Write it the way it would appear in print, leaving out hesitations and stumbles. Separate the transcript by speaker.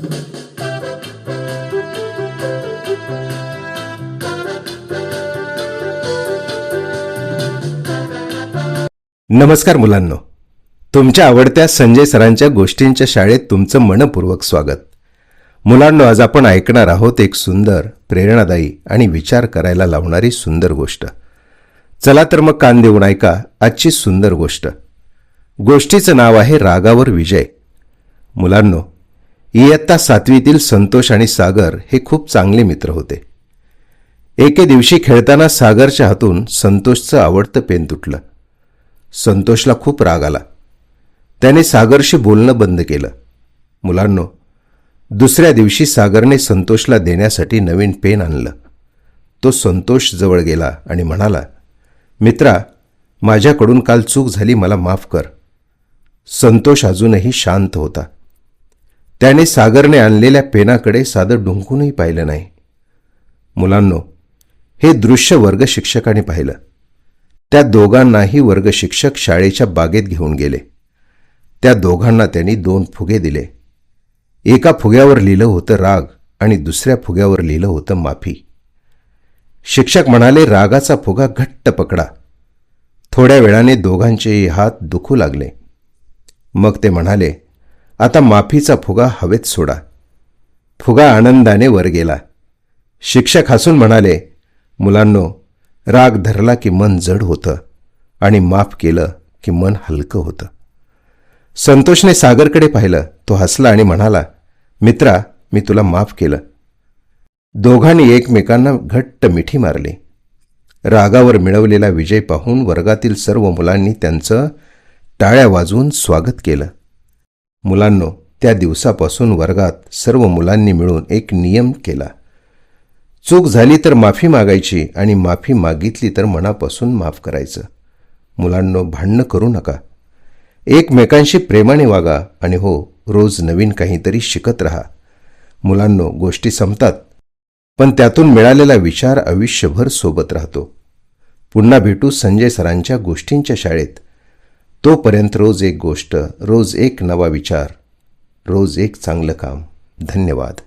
Speaker 1: नमस्कार मुलांनो, तुमच्या आवडत्या संजय सरांच्या गोष्टींच्या शाळेत तुमचं मनपूर्वक स्वागत. मुलांनो, आज आपण ऐकणार आहोत एक सुंदर, प्रेरणादायी आणि विचार करायला लावणारी सुंदर गोष्ट. चला तर मग कान देऊन ऐका आजची सुंदर गोष्ट. गोष्टीचं नाव आहे रागावर विजय. मुलांनो, इयत्ता 7वीतील संतोष आणि सागर हे खूप चांगले मित्र होते. एके दिवशी खेळताना सागरच्या हातून संतोषचं आवडतं पेन तुटलं. संतोषला खूप राग आला. त्याने सागरशी बोलणं बंद केलं. मुलांनो, दुसऱ्या दिवशी सागरने संतोषला देण्यासाठी नवीन पेन आणलं. तो संतोष जवळ गेला आणि म्हणाला, मित्रा, माझ्याकडून काल चूक झाली, मला माफ कर. संतोष अजूनही शांत होता. त्याने सागरने आणलेल्या पेनाकडे साधं डुंकूनही पाहिलं नाही. मुलांनो, हे दृश्य वर्ग शिक्षकाने पाहिलं. त्या दोघांनाही वर्ग शिक्षक शाळेच्या बागेत घेऊन गेले. त्या दोघांना त्यांनी 2 फुगे दिले. एका फुग्यावर लिहिलं होतं राग आणि दुसऱ्या फुग्यावर लिहिलं होतं माफी. शिक्षक म्हणाले, रागाचा फुगा घट्ट पकडा. थोड्या वेळाने दोघांचेही हात दुखू लागले. मग ते म्हणाले, आता माफीचा फुगा हवेत सोडा. फुगा आनंदाने वर गेला. शिक्षक हसून म्हणाले, मुलांनो, राग धरला की मन जड होतं आणि माफ केलं की मन हलकं होतं. संतोषने सागरकडे पाहिलं. तो हसला आणि म्हणाला, मित्रा, मी तुला माफ केलं. दोघांनी एकमेकांना घट्ट मिठी मारली. रागावर मिळवलेला विजय पाहून वर्गातील सर्व मुलांनी त्यांचं टाळ्या वाजवून स्वागत केलं. मुलांनो, त्या दिवसापासून वर्गात सर्व मुलांनी मिळून एक नियम केला. चूक झाली तर माफी मागायची आणि माफी मागितली तर मनापासून माफ करायचं. मुलांनो, भांडणं करू नका. एकमेकांशी प्रेमाने वागा आणि हो, रोज नवीन काहीतरी शिकत राहा. मुलांनो, गोष्टी संपतात, पण त्यातून मिळालेला विचार आयुष्यभर सोबत राहतो. पुन्हा भेटू संजय सरांच्या गोष्टींच्या शाळेत. तोपर्यंत रोज एक गोष्ट, रोज एक नवा विचार, रोज एक चांगलं काम. धन्यवाद.